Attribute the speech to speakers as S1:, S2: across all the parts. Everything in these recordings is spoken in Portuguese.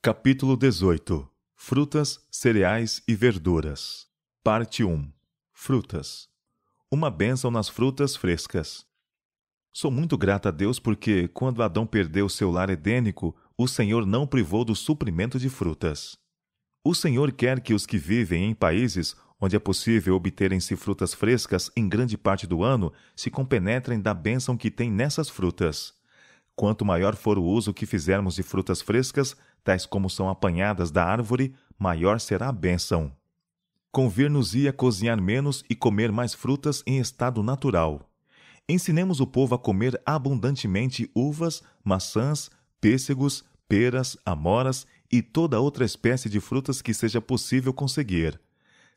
S1: Capítulo 18. Frutas, cereais e verduras. Parte 1. Frutas. Uma bênção nas frutas frescas. Sou muito grata a Deus porque, quando Adão perdeu seu lar edênico, o Senhor não privou do suprimento de frutas. O Senhor quer que os que vivem em países onde é possível obterem-se frutas frescas em grande parte do ano se compenetrem da bênção que tem nessas frutas. Quanto maior for o uso que fizermos de frutas frescas, tais como são apanhadas da árvore, maior será a bênção. Convir-nos-ia cozinhar menos e comer mais frutas em estado natural. Ensinemos o povo a comer abundantemente uvas, maçãs, pêssegos, peras, amoras e toda outra espécie de frutas que seja possível conseguir.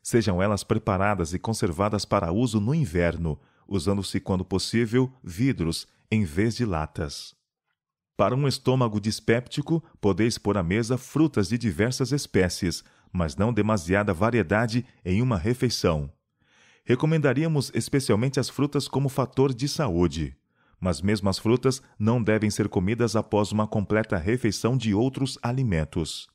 S1: Sejam elas preparadas e conservadas para uso no inverno, usando-se, quando possível, vidros em vez de latas. Para um estômago dispéptico, podeis pôr à mesa frutas de diversas espécies, mas não demasiada variedade em uma refeição. Recomendaríamos especialmente as frutas como fator de saúde. Mas mesmo as frutas não devem ser comidas após uma completa refeição de outros alimentos.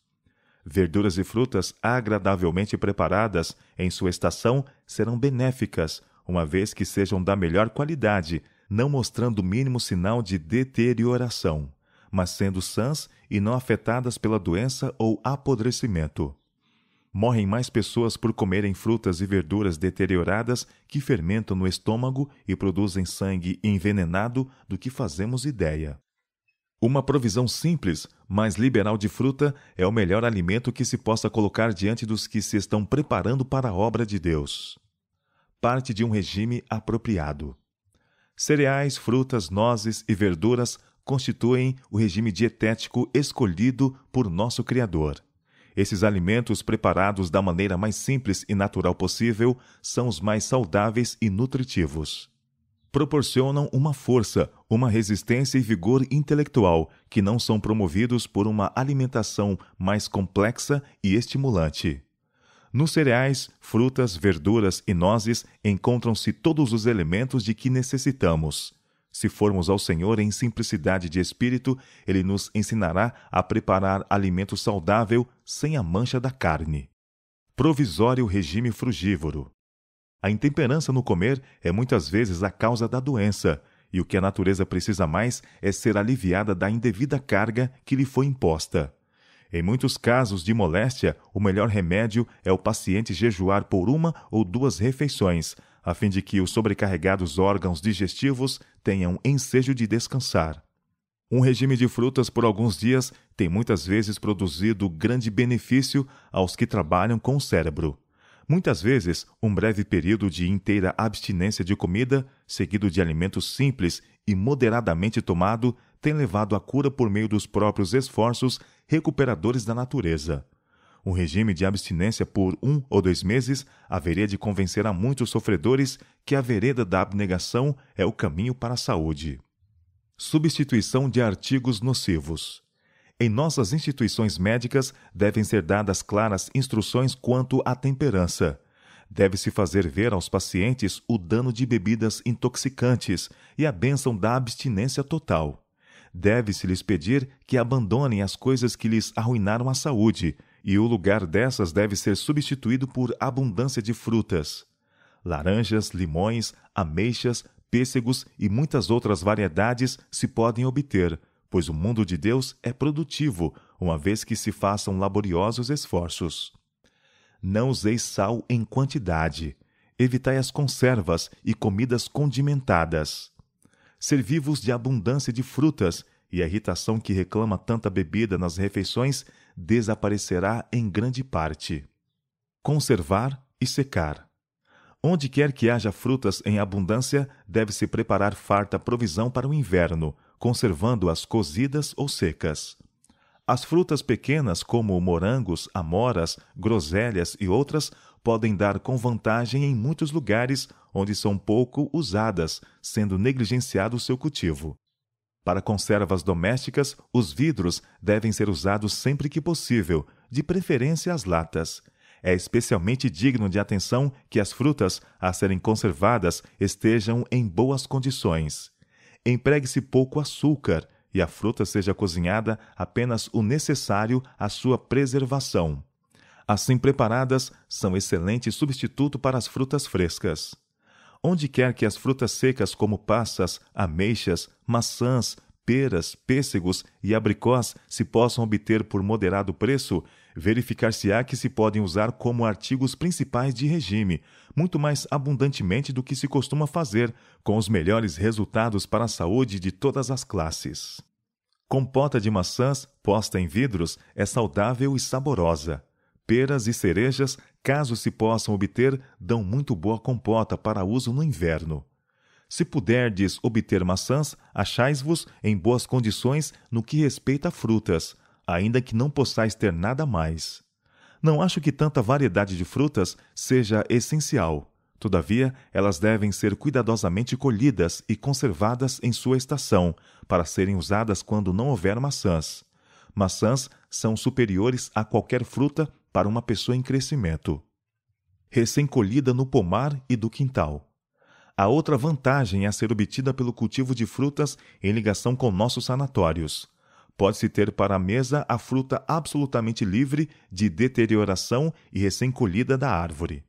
S1: Verduras e frutas agradavelmente preparadas em sua estação serão benéficas, uma vez que sejam da melhor qualidade, não mostrando o mínimo sinal de deterioração, mas sendo sãs e não afetadas pela doença ou apodrecimento. Morrem mais pessoas por comerem frutas e verduras deterioradas que fermentam no estômago e produzem sangue envenenado do que fazemos ideia. Uma provisão simples, mas liberal de fruta é o melhor alimento que se possa colocar diante dos que se estão preparando para a obra de Deus. Parte de um regime apropriado. Cereais, frutas, nozes e verduras constituem o regime dietético escolhido por nosso Criador. Esses alimentos, preparados da maneira mais simples e natural possível, são os mais saudáveis e nutritivos. Proporcionam uma força, uma resistência e vigor intelectual que não são promovidos por uma alimentação mais complexa e estimulante. Nos cereais, frutas, verduras e nozes encontram-se todos os elementos de que necessitamos. Se formos ao Senhor em simplicidade de espírito, Ele nos ensinará a preparar alimento saudável sem a mancha da carne. Provisório regime frugívoro. A intemperança no comer é muitas vezes a causa da doença, e o que a natureza precisa mais é ser aliviada da indevida carga que lhe foi imposta. Em muitos casos de moléstia, o melhor remédio é o paciente jejuar por 1 ou 2 refeições, a fim de que os sobrecarregados órgãos digestivos tenham ensejo de descansar. Um regime de frutas por alguns dias tem muitas vezes produzido grande benefício aos que trabalham com o cérebro. Muitas vezes, um breve período de inteira abstinência de comida, seguido de alimentos simples e moderadamente tomado, tem levado à cura por meio dos próprios esforços recuperadores da natureza. Um regime de abstinência por 1 ou 2 meses haveria de convencer a muitos sofredores que a vereda da abnegação é o caminho para a saúde. Substituição de artigos nocivos. Em nossas instituições médicas devem ser dadas claras instruções quanto à temperança. Deve-se fazer ver aos pacientes o dano de bebidas intoxicantes e a bênção da abstinência total. Deve-se-lhes pedir que abandonem as coisas que lhes arruinaram a saúde, e o lugar dessas deve ser substituído por abundância de frutas. Laranjas, limões, ameixas, pêssegos e muitas outras variedades se podem obter, pois o mundo de Deus é produtivo, uma vez que se façam laboriosos esforços. Não useis sal em quantidade. Evitai as conservas e comidas condimentadas. Servi-vos de abundância de frutas, e a irritação que reclama tanta bebida nas refeições desaparecerá em grande parte. Conservar e secar. Onde quer que haja frutas em abundância, deve-se preparar farta provisão para o inverno, conservando-as cozidas ou secas. As frutas pequenas, como morangos, amoras, groselhas e outras, podem dar com vantagem em muitos lugares onde são pouco usadas, sendo negligenciado o seu cultivo. Para conservas domésticas, os vidros devem ser usados sempre que possível, de preferência as latas. É especialmente digno de atenção que as frutas, a serem conservadas, estejam em boas condições. Empregue-se pouco açúcar, e a fruta seja cozinhada apenas o necessário à sua preservação. Assim preparadas, são excelente substituto para as frutas frescas. Onde quer que as frutas secas como passas, ameixas, maçãs, peras, pêssegos e abricós se possam obter por moderado preço, verificar-se-á que se podem usar como artigos principais de regime, muito mais abundantemente do que se costuma fazer, com os melhores resultados para a saúde de todas as classes. Compota de maçãs, posta em vidros, é saudável e saborosa. Peras e cerejas, caso se possam obter, dão muito boa compota para uso no inverno. Se puderdes obter maçãs, achais-vos em boas condições no que respeita a frutas, ainda que não possais ter nada mais. Não acho que tanta variedade de frutas seja essencial. Todavia, elas devem ser cuidadosamente colhidas e conservadas em sua estação, para serem usadas quando não houver maçãs. Maçãs são superiores a qualquer fruta para uma pessoa em crescimento. Recém-colhida no pomar e do quintal. A outra vantagem é a ser obtida pelo cultivo de frutas em ligação com nossos sanatórios. Pode-se ter para a mesa a fruta absolutamente livre de deterioração e recém-colhida da árvore.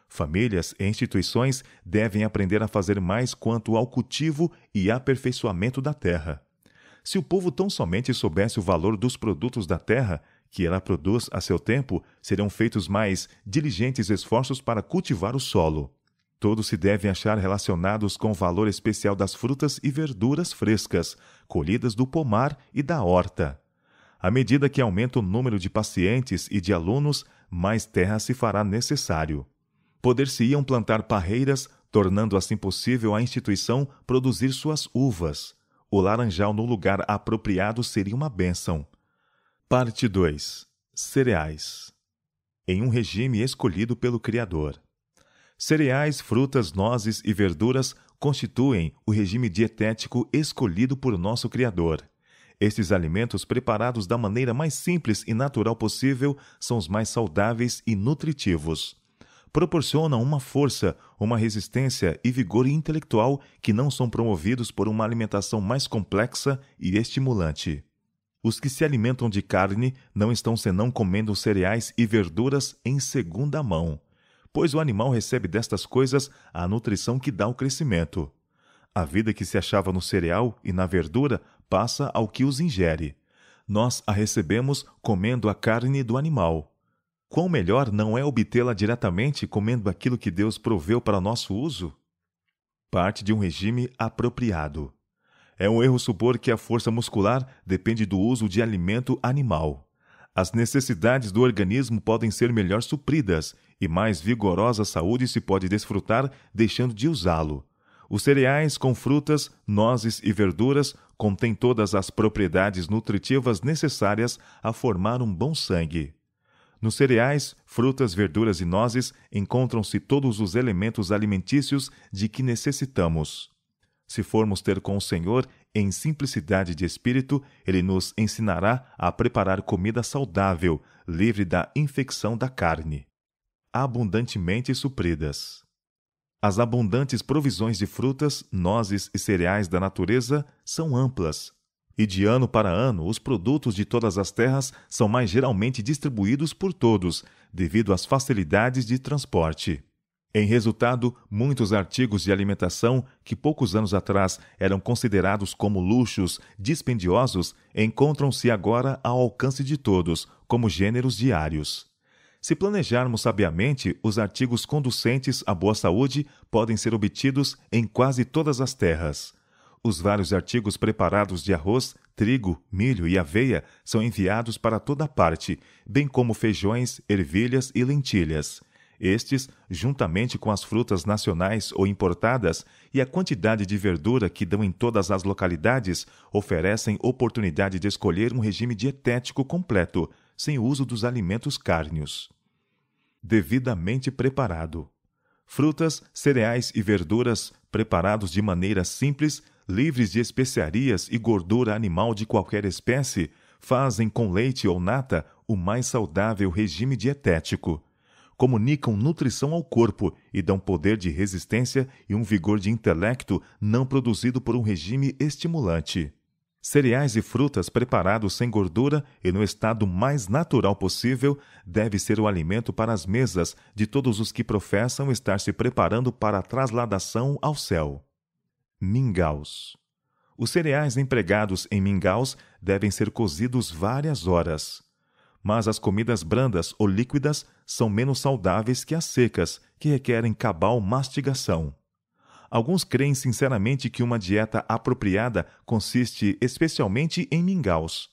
S1: Famílias e instituições devem aprender a fazer mais quanto ao cultivo e aperfeiçoamento da terra. Se o povo tão somente soubesse o valor dos produtos da terra, que ela produz a seu tempo, seriam feitos mais diligentes esforços para cultivar o solo. Todos se devem achar relacionados com o valor especial das frutas e verduras frescas, colhidas do pomar e da horta. À medida que aumenta o número de pacientes e de alunos, mais terra se fará necessário. Poder-se-iam plantar parreiras, tornando assim possível à instituição produzir suas uvas. O laranjal no lugar apropriado seria uma bênção. Parte 2. Cereais. Em um regime escolhido pelo Criador. Cereais, frutas, nozes e verduras constituem o regime dietético escolhido por nosso Criador. Estes alimentos, preparados da maneira mais simples e natural possível, são os mais saudáveis e nutritivos. Proporcionam uma força, uma resistência e vigor intelectual que não são promovidos por uma alimentação mais complexa e estimulante. Os que se alimentam de carne não estão senão comendo cereais e verduras em segunda mão, pois o animal recebe destas coisas a nutrição que dá o crescimento. A vida que se achava no cereal e na verdura passa ao que os ingere. Nós a recebemos comendo a carne do animal. Quão melhor não é obtê-la diretamente comendo aquilo que Deus proveu para nosso uso? Parte de um regime apropriado. É um erro supor que a força muscular depende do uso de alimento animal. As necessidades do organismo podem ser melhor supridas e mais vigorosa saúde se pode desfrutar deixando de usá-lo. Os cereais com frutas, nozes e verduras contêm todas as propriedades nutritivas necessárias a formar um bom sangue. Nos cereais, frutas, verduras e nozes encontram-se todos os elementos alimentícios de que necessitamos. Se formos ter com o Senhor em simplicidade de espírito, Ele nos ensinará a preparar comida saudável, livre da infecção da carne. Abundantemente supridas. As abundantes provisões de frutas, nozes e cereais da natureza são amplas. E de ano para ano, os produtos de todas as terras são mais geralmente distribuídos por todos, devido às facilidades de transporte. Em resultado, muitos artigos de alimentação que poucos anos atrás eram considerados como luxos dispendiosos encontram-se agora ao alcance de todos, como gêneros diários. Se planejarmos sabiamente, os artigos conducentes à boa saúde podem ser obtidos em quase todas as terras. Os vários artigos preparados de arroz, trigo, milho e aveia são enviados para toda parte, bem como feijões, ervilhas e lentilhas. Estes, juntamente com as frutas nacionais ou importadas e a quantidade de verdura que dão em todas as localidades, oferecem oportunidade de escolher um regime dietético completo, sem o uso dos alimentos cárneos. Devidamente preparado. Frutas, cereais e verduras preparados de maneira simples, livres de especiarias e gordura animal de qualquer espécie, fazem com leite ou nata o mais saudável regime dietético. Comunicam nutrição ao corpo e dão poder de resistência e um vigor de intelecto não produzido por um regime estimulante. Cereais e frutas preparados sem gordura e no estado mais natural possível deve ser o alimento para as mesas de todos os que professam estar se preparando para a trasladação ao céu. Mingaus. Os cereais empregados em mingaus devem ser cozidos várias horas. Mas as comidas brandas ou líquidas são menos saudáveis que as secas, que requerem cabal mastigação. Alguns creem sinceramente que uma dieta apropriada consiste especialmente em mingaus.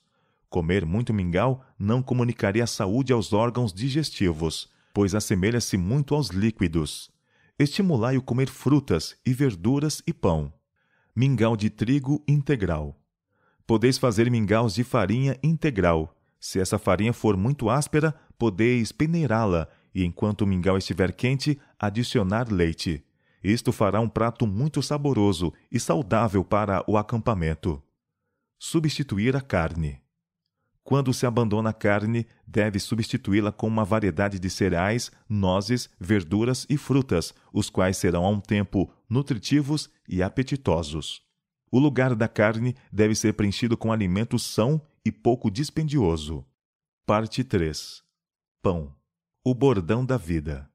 S1: Comer muito mingau não comunicaria saúde aos órgãos digestivos, pois assemelha-se muito aos líquidos. Estimulai o comer frutas e verduras e pão. Mingau de trigo integral. Podeis fazer mingaus de farinha integral. Se essa farinha for muito áspera, podeis peneirá-la e, enquanto o mingau estiver quente, adicionar leite. Isto fará um prato muito saboroso e saudável para o acampamento. Substituir a carne. Quando se abandona a carne, deve substituí-la com uma variedade de cereais, nozes, verduras e frutas, os quais serão a um tempo nutritivos e apetitosos. O lugar da carne deve ser preenchido com alimento são e pouco dispendioso. Parte 3. Pão. O bordão da vida.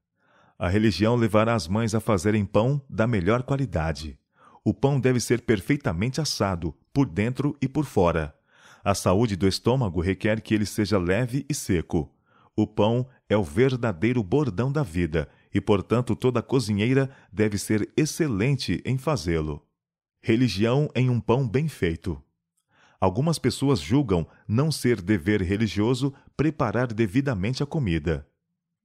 S1: A religião levará as mães a fazerem pão da melhor qualidade. O pão deve ser perfeitamente assado, por dentro e por fora. A saúde do estômago requer que ele seja leve e seco. O pão é o verdadeiro bordão da vida e, portanto, toda cozinheira deve ser excelente em fazê-lo. Religião em um pão bem feito. Algumas pessoas julgam não ser dever religioso preparar devidamente a comida.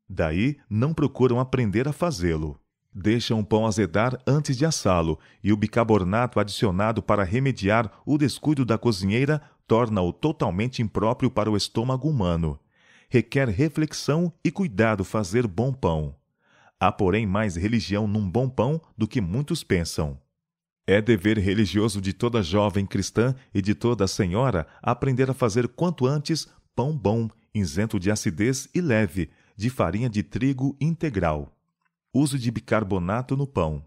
S1: Daí, não procuram aprender a fazê-lo. Deixam o pão azedar antes de assá-lo, e o bicarbonato adicionado para remediar o descuido da cozinheira torna-o totalmente impróprio para o estômago humano. Requer reflexão e cuidado fazer bom pão. Há, porém, mais religião num bom pão do que muitos pensam. É dever religioso de toda jovem cristã e de toda senhora aprender a fazer quanto antes pão bom, isento de acidez e leve, de farinha de trigo integral. Uso de bicarbonato no pão.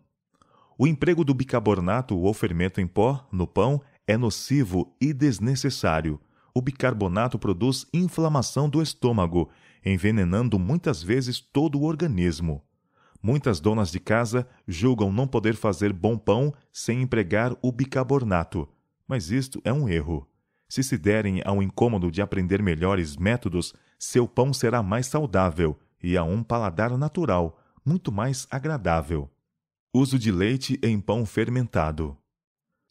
S1: O emprego do bicarbonato ou fermento em pó no pão é nocivo e desnecessário. O bicarbonato produz inflamação do estômago, envenenando muitas vezes todo o organismo. Muitas donas de casa julgam não poder fazer bom pão sem empregar o bicarbonato, mas isto é um erro. Se se derem ao incômodo de aprender melhores métodos, seu pão será mais saudável e a um paladar natural, muito mais agradável. Uso de leite em pão fermentado.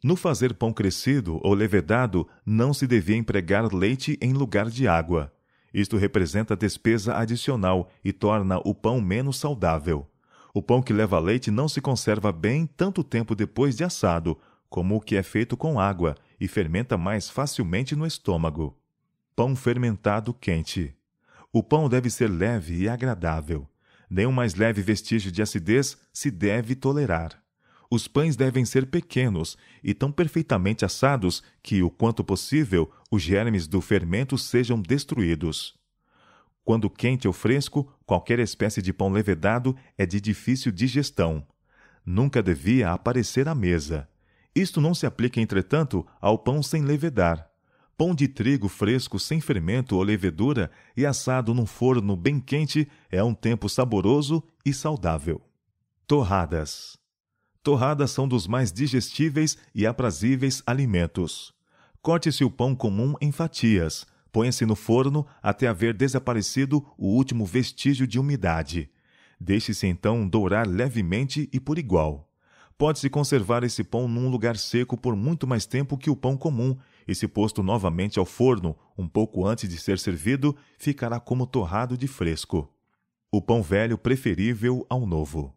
S1: No fazer pão crescido ou levedado, não se devia empregar leite em lugar de água. Isto representa despesa adicional e torna o pão menos saudável. O pão que leva leite não se conserva bem tanto tempo depois de assado, como o que é feito com água, e fermenta mais facilmente no estômago. Pão fermentado quente. O pão deve ser leve e agradável. Nenhum mais leve vestígio de acidez se deve tolerar. Os pães devem ser pequenos e tão perfeitamente assados que, o quanto possível, os germes do fermento sejam destruídos. Quando quente ou fresco, qualquer espécie de pão levedado é de difícil digestão. Nunca devia aparecer à mesa. Isto não se aplica, entretanto, ao pão sem levedar. Pão de trigo fresco sem fermento ou levedura e assado num forno bem quente é um tempo saboroso e saudável. Torradas. Torradas são dos mais digestíveis e aprazíveis alimentos. Corte-se o pão comum em fatias. Põe-se no forno até haver desaparecido o último vestígio de umidade. Deixe-se então dourar levemente e por igual. Pode-se conservar esse pão num lugar seco por muito mais tempo que o pão comum, e se posto novamente ao forno, um pouco antes de ser servido, ficará como torrado de fresco. O pão velho preferível ao novo.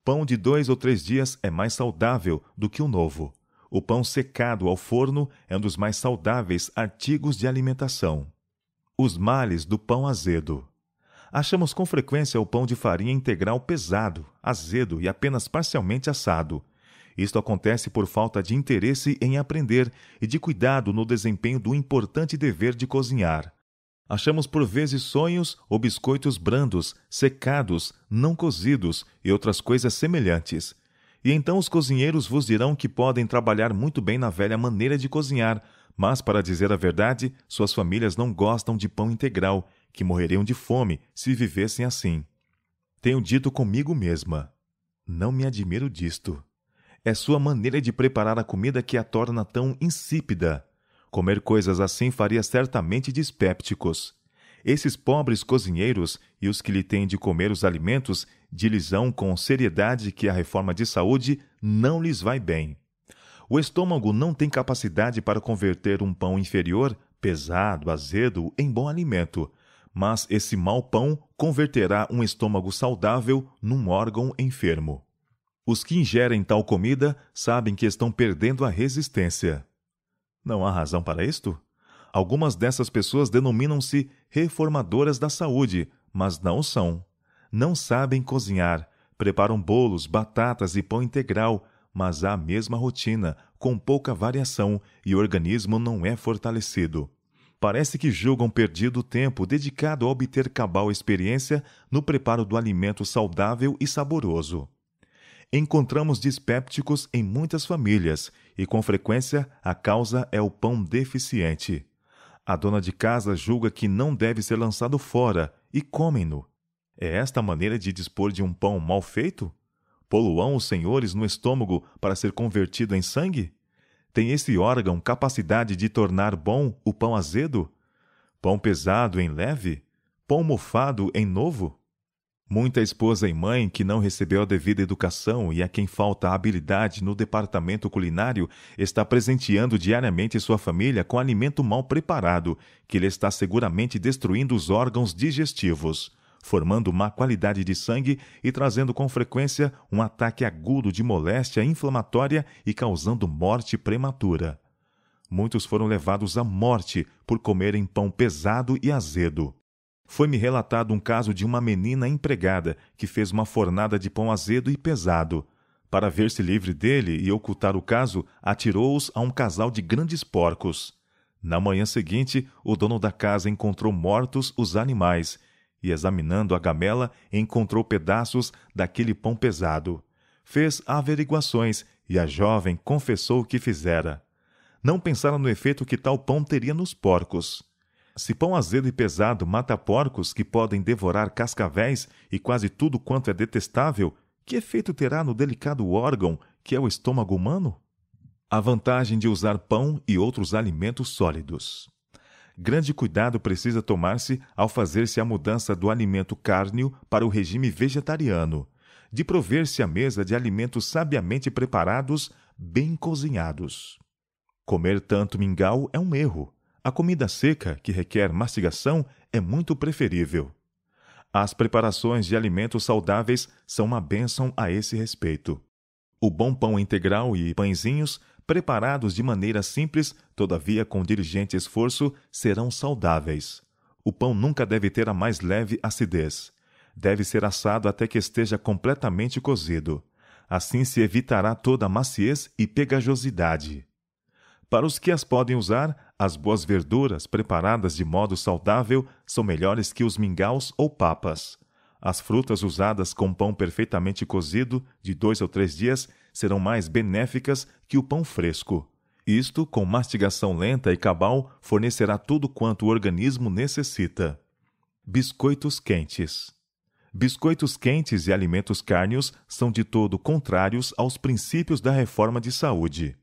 S1: Pão de 2 ou 3 dias é mais saudável do que o novo. O pão secado ao forno é um dos mais saudáveis artigos de alimentação. Os males do pão azedo. Achamos com frequência o pão de farinha integral pesado, azedo e apenas parcialmente assado. Isto acontece por falta de interesse em aprender e de cuidado no desempenho do importante dever de cozinhar. Achamos por vezes sonhos ou biscoitos brandos, secados, não cozidos e outras coisas semelhantes. E então os cozinheiros vos dirão que podem trabalhar muito bem na velha maneira de cozinhar, Mas, para dizer a verdade, suas famílias não gostam de pão integral, que morreriam de fome se vivessem assim. Tenho dito comigo mesma: não me admiro disto. É sua maneira de preparar a comida que a torna tão insípida. Comer coisas assim faria certamente dispépticos. Esses pobres cozinheiros e os que lhe têm de comer os alimentos dilizam com seriedade que a reforma de saúde não lhes vai bem. O estômago não tem capacidade para converter um pão inferior, pesado, azedo, em bom alimento, mas esse mau pão converterá um estômago saudável num órgão enfermo. Os que ingerem tal comida sabem que estão perdendo a resistência. Não há razão para isto? Algumas dessas pessoas denominam-se reformadoras da saúde, mas não o são. Não sabem cozinhar, preparam bolos, batatas e pão integral, mas há a mesma rotina, com pouca variação, e o organismo não é fortalecido. Parece que julgam perdido o tempo dedicado a obter cabal experiência no preparo do alimento saudável e saboroso. Encontramos dispépticos em muitas famílias, e com frequência a causa é o pão deficiente. A dona de casa julga que não deve ser lançado fora, e comem-no. É esta a maneira de dispor de um pão mal feito? Poluam os senhores no estômago para ser convertido em sangue? Tem esse órgão capacidade de tornar bom o pão azedo? Pão pesado em leve? Pão mofado em novo? Muita esposa e mãe que não recebeu a devida educação e a quem falta habilidade no departamento culinário está presenteando diariamente sua família com alimento mal preparado, que lhe está seguramente destruindo os órgãos digestivos, formando má qualidade de sangue e trazendo com frequência um ataque agudo de moléstia inflamatória e causando morte prematura. Muitos foram levados à morte por comerem pão pesado e azedo. Foi-me relatado um caso de uma menina empregada que fez uma fornada de pão azedo e pesado. Para ver-se livre dele e ocultar o caso, atirou-os a um casal de grandes porcos. Na manhã seguinte, o dono da casa encontrou mortos os animais e, examinando a gamela, encontrou pedaços daquele pão pesado. Fez averiguações e a jovem confessou o que fizera. Não pensaram no efeito que tal pão teria nos porcos. Se pão azedo e pesado mata porcos que podem devorar cascavéis e quase tudo quanto é detestável, que efeito terá no delicado órgão que é o estômago humano? A vantagem de usar pão e outros alimentos sólidos. Grande cuidado precisa tomar-se ao fazer-se a mudança do alimento cárneo para o regime vegetariano, de prover-se à mesa de alimentos sabiamente preparados, bem cozinhados. Comer tanto mingau é um erro. A comida seca, que requer mastigação, é muito preferível. As preparações de alimentos saudáveis são uma bênção a esse respeito. O bom pão integral e pãezinhos, preparados de maneira simples, todavia com diligente esforço, serão saudáveis. O pão nunca deve ter a mais leve acidez. Deve ser assado até que esteja completamente cozido. Assim se evitará toda a maciez e pegajosidade. Para os que as podem usar, as boas verduras preparadas de modo saudável são melhores que os mingaus ou papas. As frutas usadas com pão perfeitamente cozido, de 2 ou 3 dias, serão mais benéficas que o pão fresco. Isto, com mastigação lenta e cabal, fornecerá tudo quanto o organismo necessita. Biscoitos quentes. Biscoitos quentes e alimentos cárneos são de todo contrários aos princípios da reforma de saúde.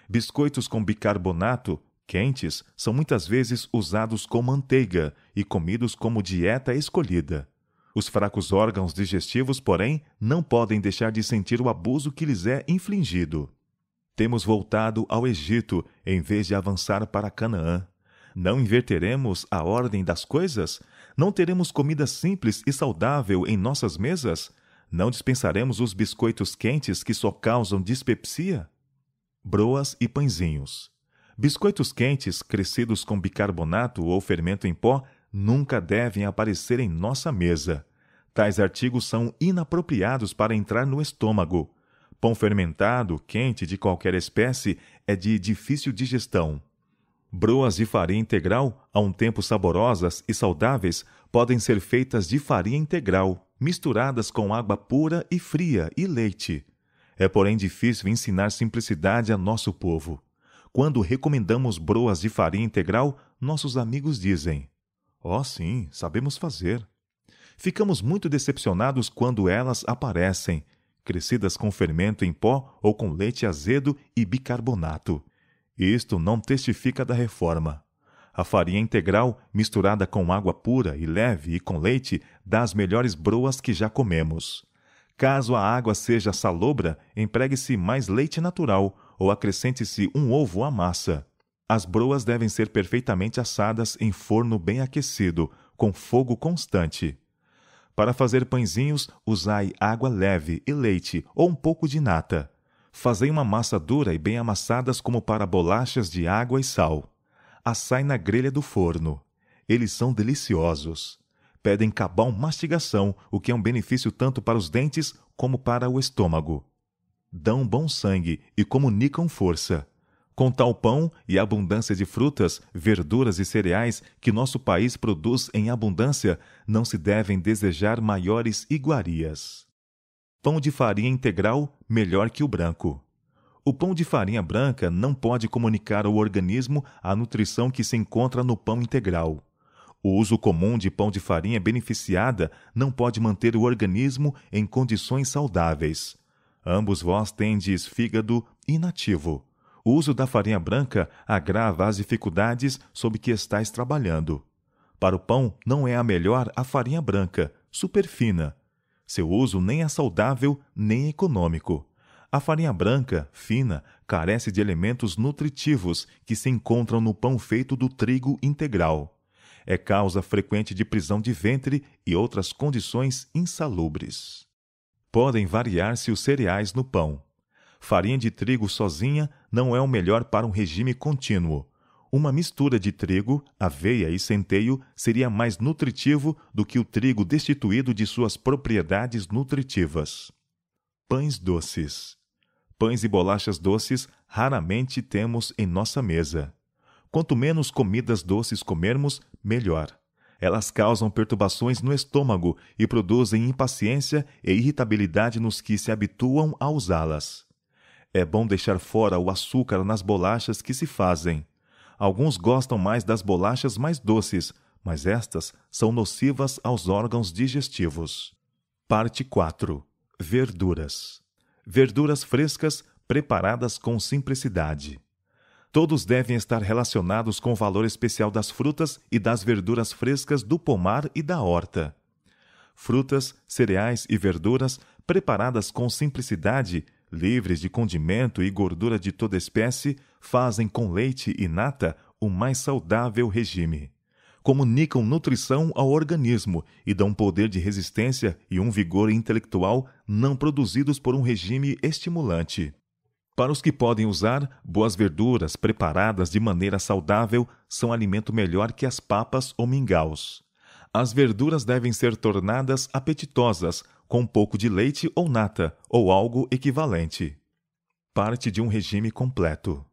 S1: Biscoitos com bicarbonato, quentes, são muitas vezes usados com manteiga e comidos como dieta escolhida. Os fracos órgãos digestivos, porém, não podem deixar de sentir o abuso que lhes é infligido. Temos voltado ao Egito, em vez de avançar para Canaã. Não inverteremos a ordem das coisas? Não teremos comida simples e saudável em nossas mesas? Não dispensaremos os biscoitos quentes que só causam dispepsia? Broas e pãezinhos. Biscoitos quentes, crescidos com bicarbonato ou fermento em pó, nunca devem aparecer em nossa mesa. Tais artigos são inapropriados para entrar no estômago. Pão fermentado, quente de qualquer espécie, é de difícil digestão. Broas de farinha integral, a um tempo saborosas e saudáveis, podem ser feitas de farinha integral, misturadas com água pura e fria e leite. É, porém, difícil ensinar simplicidade a nosso povo. Quando recomendamos broas de farinha integral, nossos amigos dizem: "Oh, sim, sabemos fazer." Ficamos muito decepcionados quando elas aparecem, crescidas com fermento em pó ou com leite azedo e bicarbonato. Isto não testifica da reforma. A farinha integral, misturada com água pura e leve e com leite, dá as melhores broas que já comemos. Caso a água seja salobra, empregue-se mais leite natural ou acrescente-se um ovo à massa. As broas devem ser perfeitamente assadas em forno bem aquecido, com fogo constante. Para fazer pãezinhos, usai água leve e leite ou um pouco de nata. Fazei uma massa dura e bem amassadas como para bolachas de água e sal. Assai na grelha do forno. Eles são deliciosos. Pedem cabal mastigação, o que é um benefício tanto para os dentes como para o estômago. Dão bom sangue e comunicam força. Com tal pão e abundância de frutas, verduras e cereais que nosso país produz em abundância, não se devem desejar maiores iguarias. Pão de farinha integral melhor que o branco. O pão de farinha branca não pode comunicar ao organismo a nutrição que se encontra no pão integral. O uso comum de pão de farinha beneficiada não pode manter o organismo em condições saudáveis. Ambos vós tendes fígado inativo. O uso da farinha branca agrava as dificuldades sob que estáis trabalhando. Para o pão não é a melhor a farinha branca, superfina. Seu uso nem é saudável nem econômico. A farinha branca, fina, carece de elementos nutritivos que se encontram no pão feito do trigo integral. É causa frequente de prisão de ventre e outras condições insalubres. Podem variar-se os cereais no pão. Farinha de trigo sozinha não é o melhor para um regime contínuo. Uma mistura de trigo, aveia e centeio seria mais nutritivo do que o trigo destituído de suas propriedades nutritivas. Pães doces. Pães e bolachas doces raramente temos em nossa mesa. Quanto menos comidas doces comermos, melhor. Elas causam perturbações no estômago e produzem impaciência e irritabilidade nos que se habituam a usá-las. É bom deixar fora o açúcar nas bolachas que se fazem. Alguns gostam mais das bolachas mais doces, mas estas são nocivas aos órgãos digestivos. Parte 4. Verduras. Verduras frescas preparadas com simplicidade. Todos devem estar relacionados com o valor especial das frutas e das verduras frescas do pomar e da horta. Frutas, cereais e verduras preparadas com simplicidade, livres de condimento e gordura de toda espécie, fazem com leite e nata o mais saudável regime. Comunicam nutrição ao organismo e dão poder de resistência e um vigor intelectual não produzidos por um regime estimulante. Para os que podem usar, boas verduras preparadas de maneira saudável são alimento melhor que as papas ou mingaus. As verduras devem ser tornadas apetitosas com um pouco de leite ou nata, ou algo equivalente. Parte de um regime completo.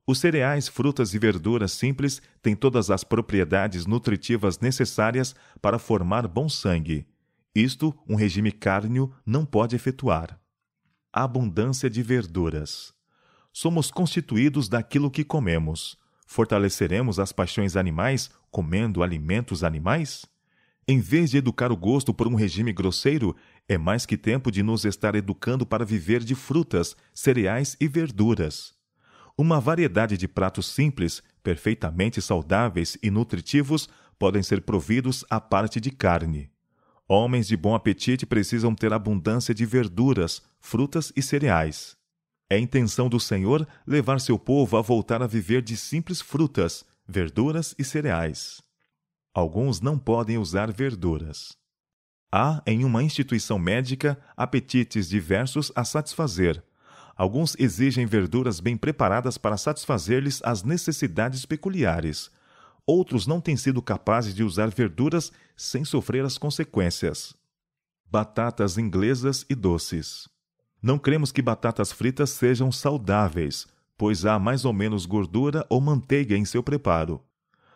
S1: Os cereais, frutas e verduras simples têm todas as propriedades nutritivas necessárias para formar bom sangue. Isto, um regime cárneo não pode efetuar. Abundância de verduras. Somos constituídos daquilo que comemos. Fortaleceremos as paixões animais comendo alimentos animais? Em vez de educar o gosto por um regime grosseiro, é mais que tempo de nos estar educando para viver de frutas, cereais e verduras. Uma variedade de pratos simples, perfeitamente saudáveis e nutritivos podem ser providos à parte de carne. Homens de bom apetite precisam ter abundância de verduras, frutas e cereais. É intenção do Senhor levar seu povo a voltar a viver de simples frutas, verduras e cereais. Alguns não podem usar verduras. Há, em uma instituição médica, apetites diversos a satisfazer. Alguns exigem verduras bem preparadas para satisfazer-lhes as necessidades peculiares. Outros não têm sido capazes de usar verduras sem sofrer as consequências. Batatas inglesas e doces. Não cremos que batatas fritas sejam saudáveis, pois há mais ou menos gordura ou manteiga em seu preparo.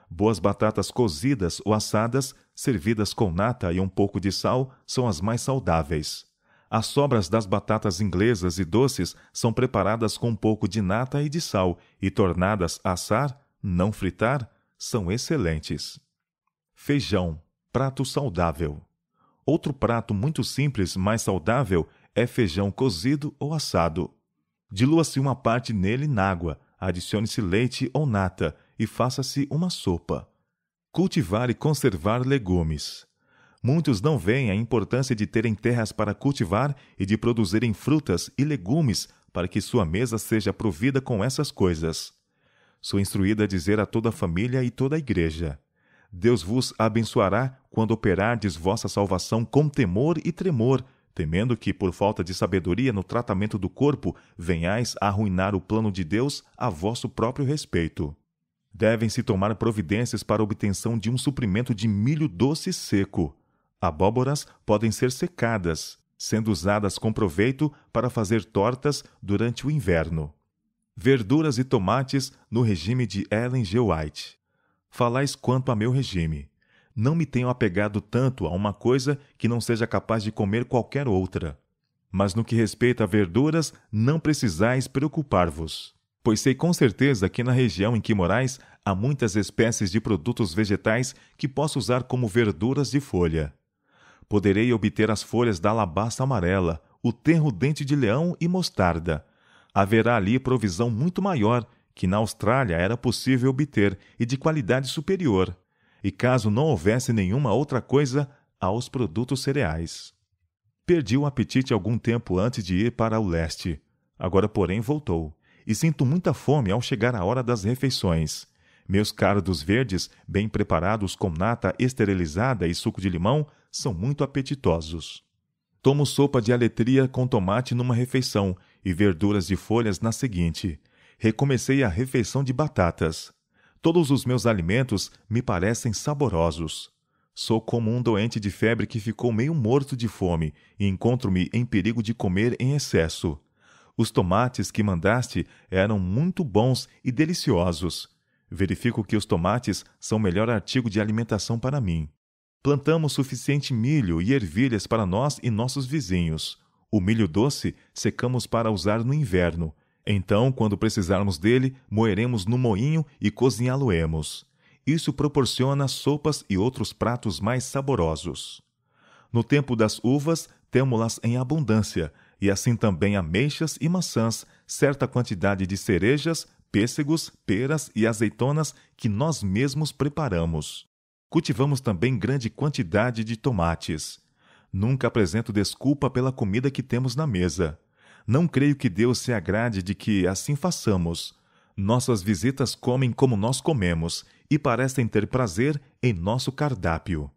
S1: Boas batatas cozidas ou assadas, servidas com nata e um pouco de sal, são as mais saudáveis. As sobras das batatas inglesas e doces são preparadas com um pouco de nata e de sal e tornadas a assar, não fritar, são excelentes. Feijão, prato saudável. Outro prato muito simples, mas saudável, é feijão cozido ou assado. Dilua-se uma parte nele na água, adicione-se leite ou nata e faça-se uma sopa. Cultivar e conservar legumes. Muitos não veem a importância de terem terras para cultivar e de produzirem frutas e legumes para que sua mesa seja provida com essas coisas. Sou instruída a dizer a toda a família e toda a igreja: Deus vos abençoará quando operardes vossa salvação com temor e tremor, temendo que, por falta de sabedoria no tratamento do corpo, venhais a arruinar o plano de Deus a vosso próprio respeito. Devem-se tomar providências para a obtenção de um suprimento de milho doce seco. Abóboras podem ser secadas, sendo usadas com proveito para fazer tortas durante o inverno. Verduras e tomates no regime de Ellen G. White. Falais quanto a meu regime. Não me tenho apegado tanto a uma coisa que não seja capaz de comer qualquer outra. Mas no que respeita a verduras, não precisais preocupar-vos, pois sei com certeza que na região em que morais há muitas espécies de produtos vegetais que posso usar como verduras de folha. Poderei obter as folhas da alabasta amarela, o tenro dente de leão e mostarda. Haverá ali provisão muito maior, que na Austrália era possível obter, e de qualidade superior. E caso não houvesse nenhuma outra coisa, aos produtos cereais. Perdi o apetite algum tempo antes de ir para o leste. Agora, porém, voltou. E sinto muita fome ao chegar a hora das refeições. Meus cardos verdes, bem preparados com nata esterilizada e suco de limão, são muito apetitosos. Tomo sopa de aletria com tomate numa refeição e verduras de folhas na seguinte. Recomecei a refeição de batatas. Todos os meus alimentos me parecem saborosos. Sou como um doente de febre que ficou meio morto de fome e encontro-me em perigo de comer em excesso. Os tomates que mandaste eram muito bons e deliciosos. Verifico que os tomates são o melhor artigo de alimentação para mim. Plantamos suficiente milho e ervilhas para nós e nossos vizinhos. O milho doce secamos para usar no inverno. Então, quando precisarmos dele, moeremos no moinho e cozinhá-lo-emos. Isso proporciona sopas e outros pratos mais saborosos. No tempo das uvas, temo-las em abundância, e assim também ameixas e maçãs, certa quantidade de cerejas, pêssegos, peras e azeitonas que nós mesmos preparamos. Cultivamos também grande quantidade de tomates. Nunca apresento desculpa pela comida que temos na mesa. Não creio que Deus se agrade de que assim façamos. Nossas visitas comem como nós comemos e parecem ter prazer em nosso cardápio.